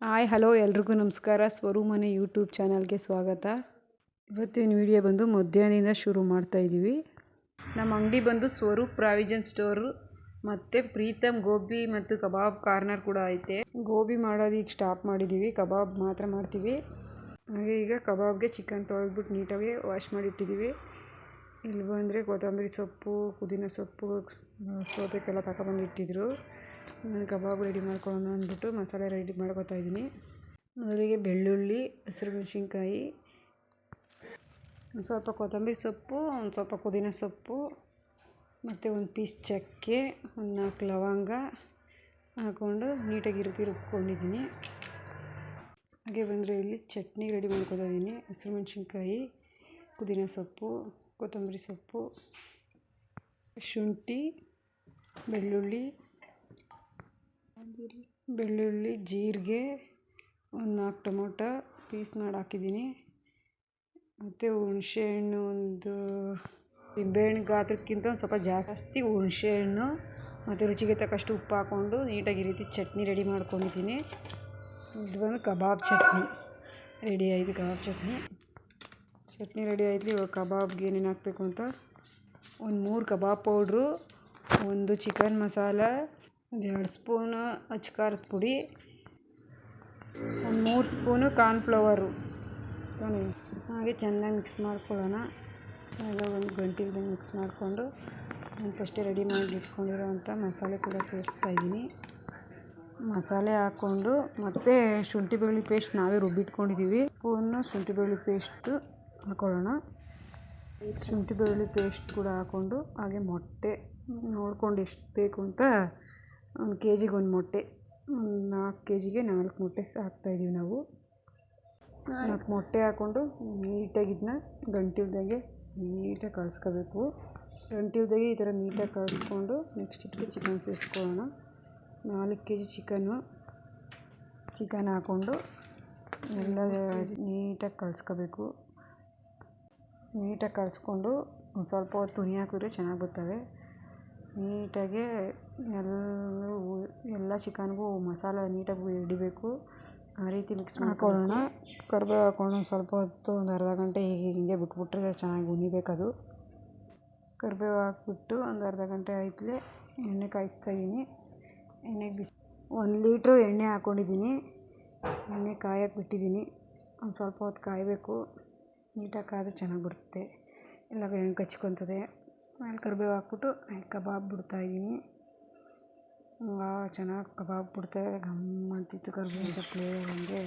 Hi hello ಎಲ್ರಿಗೂ ನಮಸ್ಕಾರ. ಸ್ವರೂ ಮನೆ ಯೂಟ್ಯೂಬ್ ಚಾನಲ್ಗೆ ಸ್ವಾಗತ. ಇವತ್ತಿನ ವಿಡಿಯೋ ಬಂದು ಮಧ್ಯಾಹ್ನದಿಂದ ಶುರು ಮಾಡ್ತಾಯಿದ್ದೀವಿ. ನಮ್ಮ ಅಂಗಡಿ ಬಂದು ಸ್ವರೂಪ್ ಪ್ರಾವಿಜನ್ ಸ್ಟೋರು ಮತ್ತು ಪ್ರೀತಮ್ ಗೋಬಿ ಮತ್ತು ಕಬಾಬ್ ಕಾರ್ನರ್ ಕೂಡ ಐತೆ. ಗೋಬಿ ಮಾಡೋದು ಈಗ ಸ್ಟಾಪ್ ಮಾಡಿದ್ದೀವಿ, ಕಬಾಬ್ ಮಾತ್ರ ಮಾಡ್ತೀವಿ. ಹಾಗೆ ಈಗ ಕಬಾಬ್ಗೆ ಚಿಕನ್ ತೊಳೆದ್ಬಿಟ್ಟು ನೀಟಾಗಿ ವಾಶ್ ಮಾಡಿ ಇಟ್ಟಿದ್ದೀವಿ. ಇಲ್ಲಿ ಬಂದರೆ ಕೊತ್ತಂಬರಿ ಸೊಪ್ಪು, ಪುದೀನ ಸೊಪ್ಪು, ಸೌತೆಕಾಯಿ ತಗೊಬಂದು ಇಟ್ಟಿದ್ರು. ನಾನು ಕಬಾಬ್ ರೆಡಿ ಮಾಡ್ಕೊಳ್ಳೋಣ ಅಂದ್ಬಿಟ್ಟು ಮಸಾಲೆ ರೆಡಿ ಮಾಡ್ಕೊತಾ ಇದ್ದೀನಿ. ಮೊದಲಿಗೆ ಬೆಳ್ಳುಳ್ಳಿ, ಹಸಿರು ಮೆಣಸಿನ್ಕಾಯಿ, ಸ್ವಲ್ಪ ಕೊತ್ತಂಬರಿ ಸೊಪ್ಪು, ಒಂದು ಸ್ವಲ್ಪ ಪುದೀನ ಸೊಪ್ಪು ಮತ್ತು ಒಂದು ಪೀಸ್ ಚಕ್ಕೆ, ಒಂದು 4 ಲವಂಗ ಹಾಕ್ಕೊಂಡು ನೀಟಾಗಿ ರುಬ್ಕೊಂಡಿದ್ದೀನಿ. ಹಾಗೆ ಬಂದರೆ ಇಲ್ಲಿ ಚಟ್ನಿ ರೆಡಿ ಮಾಡ್ಕೊತಾ ಇದ್ದೀನಿ. ಹಸಿರು ಮೆಣಸಿನ್ಕಾಯಿ, ಪುದೀನ ಸೊಪ್ಪು, ಕೊತ್ತಂಬರಿ ಸೊಪ್ಪು, ಶುಂಠಿ, ಬೆಳ್ಳುಳ್ಳಿ, ಜೀರಿಗೆ, ಒಂದು 4 ಟೊಮೊಟೊ ಪೀಸ್ ಮಾಡಿ ಹಾಕಿದ್ದೀನಿ. ಮತ್ತು ಹುಣಸೆಹಣ್ಣು, ಒಂದು ನಿಂಬೆಹಣ್ಣು ಗಾತ್ರಕ್ಕಿಂತ ಒಂದು ಸ್ವಲ್ಪ ಜಾಸ್ತಿ ಹುಣಸೆಹಣ್ಣು ಮತ್ತು ರುಚಿಗೆ ತಕ್ಕಷ್ಟು ಉಪ್ಪು ಹಾಕ್ಕೊಂಡು ನೀಟಾಗಿ ಈ ರೀತಿ ಚಟ್ನಿ ರೆಡಿ ಮಾಡ್ಕೊಂಡಿದ್ದೀನಿ. ಇದು ಬಂದು ಕಬಾಬ್ ಚಟ್ನಿ ರೆಡಿ ಆಯಿತು. ಚಟ್ನಿ ರೆಡಿ ಆಯಿತು. ಇವಾಗ ಕಬಾಬ್ಗೆ ಏನೇನು ಹಾಕಬೇಕು ಅಂತ ಒಂದು 3 ಕಬಾಬ್ ಪೌಡ್ರು, ಒಂದು ಚಿಕನ್ ಮಸಾಲ, ಒಂದು 2 ಸ್ಪೂನು ಅಚ್ಕಾರದ ಪುಡಿ, ಒಂದು 3 ಸ್ಪೂನು ಕಾರ್ನ್ಫ್ಲವರು ಹಾಗೆ ಚೆನ್ನಾಗಿ ಮಿಕ್ಸ್ ಮಾಡ್ಕೊಳ್ಳೋಣ. ಎಲ್ಲ ಒಂದು ಗಂಟಿಲ್ದಂಗೆ ಮಿಕ್ಸ್ ಮಾಡಿಕೊಂಡು ನಾನು ಫಸ್ಟೇ ರೆಡಿ ಮಾಡಿ ಇಟ್ಕೊಂಡಿರೋವಂಥ ಮಸಾಲೆ ಕೂಡ ಸೇರಿಸ್ತಾ ಇದ್ದೀನಿ. ಮಸಾಲೆ ಹಾಕ್ಕೊಂಡು ಮತ್ತು ಶುಂಠಿ ಬೆಳ್ಳುಳ್ಳಿ ಪೇಸ್ಟ್ ನಾವೇ ರುಬ್ಬಿಟ್ಕೊಂಡಿದ್ದೀವಿ. ಸ್ಪೂನು ಶುಂಠಿ ಬೆಳ್ಳುಳ್ಳಿ ಪೇಸ್ಟು ಹಾಕ್ಕೊಳ್ಳೋಣ. ಶುಂಠಿ ಬೆಳ್ಳುಳ್ಳಿ ಪೇಸ್ಟ್ ಕೂಡ ಹಾಕ್ಕೊಂಡು ಹಾಗೆ ಮೊಟ್ಟೆ ನೋಡ್ಕೊಂಡು ಎಷ್ಟು ಬೇಕು ಅಂತ 1 kgಗೆ 1 ಮೊಟ್ಟೆ, 4 kgಗೆ 4 ಮೊಟ್ಟೆ ಹಾಕ್ತಾಯಿದ್ದೀವಿ ನಾವು. 4 ಮೊಟ್ಟೆ ಹಾಕ್ಕೊಂಡು ನೀಟಾಗಿ ಇದನ್ನ ಗಂಟಿಲ್ದಾಗೆ ನೀಟಾಗಿ ಕಲಿಸ್ಕೋಬೇಕು. ಗಂಟಿಲ್ದಾಗೆ ಈ ಥರ ನೀಟಾಗಿ ಕಲಿಸ್ಕೊಂಡು ನೆಕ್ಸ್ಟ್ ಇದಕ್ಕೆ ಚಿಕನ್ ಸೇರಿಸ್ಕೊಳ್ಳೋಣ. 4 kg ಚಿಕನ್ ಹಾಕ್ಕೊಂಡು ಎಲ್ಲ ನೀಟಾಗಿ ಕಲಿಸ್ಕೋಬೇಕು. ನೀಟಾಗಿ ಕಲಿಸ್ಕೊಂಡು ಒಂದು ಸ್ವಲ್ಪ ಹೊತ್ತು ತುನಿ ಹಾಕಿದ್ರೆ ಚೆನ್ನಾಗಿ ಬರ್ತವೆ. ನೀಟಾಗಿ ಎಲ್ಲ ಚಿಕನ್ಗೂ ಮಸಾಲ ನೀಟಾಗಿ ಹಿಡಿಬೇಕು. ಆ ರೀತಿ ಮಿಕ್ಸ್ ಮಾಡ್ಕೊಳ್ಳೋಣ. ಕರಿಬೇವು ಹಾಕ್ಕೊಂಡು ಒಂದು ಸ್ವಲ್ಪ ಹೊತ್ತು, ಒಂದು ಅರ್ಧ ಗಂಟೆ ಹೀಗೆ ಬಿಟ್ಬಿಟ್ರೆ ಚೆನ್ನಾಗಿ ಉಣಿಬೇಕದು. ಕರಿಬೇವು ಹಾಕ್ಬಿಟ್ಟು ಒಂದು ಅರ್ಧ ಗಂಟೆ ಆಯ್ತಲೇ ಎಣ್ಣೆ ಕಾಯಿಸ್ತಾಯಿದ್ದೀನಿ. ಎಣ್ಣೆಗೆ 1 ಲೀಟ್ರು ಎಣ್ಣೆ ಹಾಕ್ಕೊಂಡಿದ್ದೀನಿ. ಎಣ್ಣೆ ಕಾಯಕ್ಕೆ ಬಿಟ್ಟಿದ್ದೀನಿ. ಒಂದು ಸ್ವಲ್ಪ ಹೊತ್ತು ಕಾಯಬೇಕು. ನೀಟಾಗಿ ಕಾದ್ರೆ ಚೆನ್ನಾಗಿ ಬರುತ್ತೆ, ಎಲ್ಲ ಎಣ್ಣೆ ಕಚ್ಕೊತದೆ. ಆಮೇಲೆ ಕರಿಬೇವು ಹಾಕ್ಬಿಟ್ಟು ಕಬಾಬ್ ಬಿಡ್ತಾಯಿದ್ದೀನಿ. ಚೆನ್ನಾಗಿ ಕಬಾಬ್ ಬಿಡ್ತಾಯಿದೆ. ಘಮ್ ಅಂತಿತ್ತು ಕರಿಬೇವು ಸೊಪ್ಪು ಹಂಗೆ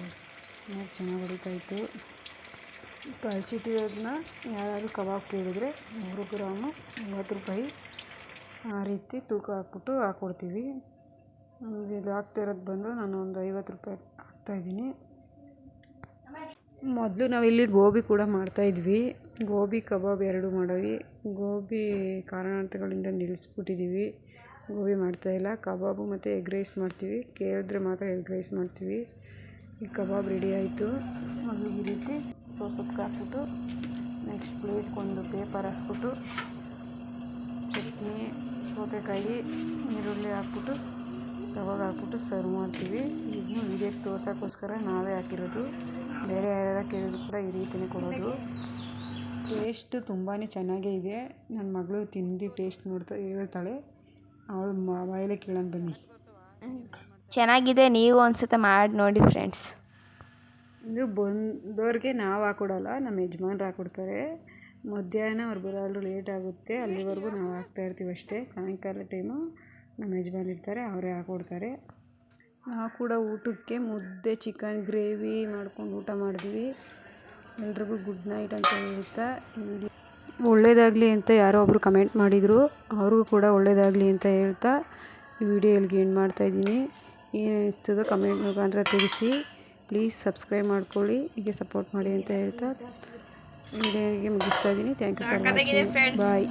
ಚೆನ್ನಾಗಿ ಹೊಡಿತಾಯಿತ್ತು. ಕಳಿಸಿಟ್ಟಿರೋದನ್ನ ಯಾರಾದರೂ ಕಬಾಬ್ ಕೇಳಿದರೆ 100 ಗ್ರಾಮು 50 ರೂಪಾಯಿ ಆ ರೀತಿ ತೂಕ ಹಾಕ್ಬಿಟ್ಟು ಹಾಕ್ಕೊಡ್ತೀವಿ. ಇದು ಹಾಕ್ತಿರೋದು ಬಂದು ನಾನು ಒಂದು 50 ರೂಪಾಯಿ ಹಾಕ್ತಾಯಿದ್ದೀನಿ. ಮೊದಲು ನಾವಿಲ್ಲಿ ಗೋಬಿ ಕೂಡ ಮಾಡ್ತಾಯಿದ್ವಿ. ಗೋಬಿ ಕಬಾಬ್ 2 ಮಾಡವಿ. ಗೋಬಿ ಕಾರಣಾಂತರಗಳಿಂದ ನಿಲ್ಲಿಸ್ಬಿಟ್ಟಿದ್ದೀವಿ. ಗೋಬಿ ಮಾಡ್ತಾಯಿಲ್ಲ. ಕಬಾಬು ಮತ್ತು ಎಗ್ ರೈಸ್ ಮಾಡ್ತೀವಿ. ಕೇಳಿದ್ರೆ ಮಾತ್ರ ಎಗ್ ರೈಸ್ ಮಾಡ್ತೀವಿ. ಈ ಕಬಾಬ್ ರೆಡಿ ಆಯಿತು. ಅದು ಈ ರೀತಿ ಸೋಸೋದಕ್ಕೆ ಹಾಕ್ಬಿಟ್ಟು ನೆಕ್ಸ್ಟ್ ಪ್ಲೇಟ್ಗೆ ಒಂದು ಪೇಪರ್ ಹಾಕ್ಬಿಟ್ಟು ಚಟ್ನಿ, ಸೌತೆಕಾಯಿ, ಈರುಳ್ಳಿ ಹಾಕ್ಬಿಟ್ಟು ಕಬಾಬ್ ಹಾಕ್ಬಿಟ್ಟು ಸರ್ವ್ ಮಾಡ್ತೀವಿ. ಇದನ್ನು ವೀಡಿಯೋಕ್ಕೆ ತೋರ್ಸೋಕ್ಕೋಸ್ಕರ ನಾವೇ ಹಾಕಿರೋದು. ಬೇರೆ ಯಾರ್ಯಾರು ಕೇಳಿದ್ರು ಕೂಡ ಈ ರೀತಿಯೇ ಕೊಡೋದು. ಟೇಸ್ಟು ತುಂಬಾ ಚೆನ್ನಾಗೇ ಇದೆ. ನನ್ನ ಮಗಳು ತಿಂದು ಟೇಸ್ಟ್ ಹೇಳ್ತಾಳೆ. ಅವಳು ಬಾಯಲ್ಲೇ ಕೇಳೋಣ ಬನ್ನಿ. ಚೆನ್ನಾಗಿದೆ, ನೀವು ಒಂದ್ಸತಿ ಮಾಡಿ ನೋಡಿ ಫ್ರೆಂಡ್ಸ್. ಇದು ಬಂದವ್ರಿಗೆ ನಾವು ಹಾಕ್ಕೊಡಲ್ಲ, ನಮ್ಮ ಯಜಮಾನ್ರು ಹಾಕ್ಕೊಡ್ತಾರೆ. ಮಧ್ಯಾಹ್ನ ಅವ್ರು ಬರೋದು ಲೇಟ್ ಆಗುತ್ತೆ, ಅಲ್ಲಿವರೆಗೂ ನಾವು ಹಾಕ್ತಾಯಿರ್ತೀವಿ ಅಷ್ಟೇ. ಸಾಯಂಕಾಲ ಟೈಮು ನಮ್ಮ ಯಜಮಾನ್ ಇರ್ತಾರೆ, ಅವರೇ ಹಾಕ್ಕೊಡ್ತಾರೆ. ನಾವು ಕೂಡ ಊಟಕ್ಕೆ ಮುದ್ದೆ ಚಿಕನ್ ಗ್ರೇವಿ ಮಾಡ್ಕೊಂಡು ಊಟ ಮಾಡಿದ್ವಿ. ಎಲ್ರಿಗೂ ಗುಡ್ ನೈಟ್ ಅಂತ ಹೇಳ್ತಾ ಒಳ್ಳೆಯದಾಗಲಿ ಅಂತ ಯಾರೋ ಒಬ್ಬರು ಕಮೆಂಟ್ ಮಾಡಿದರು. ಅವ್ರಿಗೂ ಕೂಡ ಒಳ್ಳೆಯದಾಗಲಿ ಅಂತ ಹೇಳ್ತಾ ಈ ವಿಡಿಯೋ ಎಲ್ಲಿಗೆ ಎಂಡ್ ಮಾಡ್ತಾಯಿದ್ದೀನಿ. ಏನು ಅನಿಸ್ತದೋ ಕಮೆಂಟ್ ಮುಖಾಂತರ ತಿಳಿಸಿ. ಪ್ಲೀಸ್ ಸಬ್ಸ್ಕ್ರೈಬ್ ಮಾಡ್ಕೊಳ್ಳಿ, ಹೀಗೆ ಸಪೋರ್ಟ್ ಮಾಡಿ ಅಂತ ಹೇಳ್ತಾ ವಿಡಿಯೋಗೆ ಮುಗಿಸ್ತಾ ಇದ್ದೀನಿ. Thank you for watching. Bye.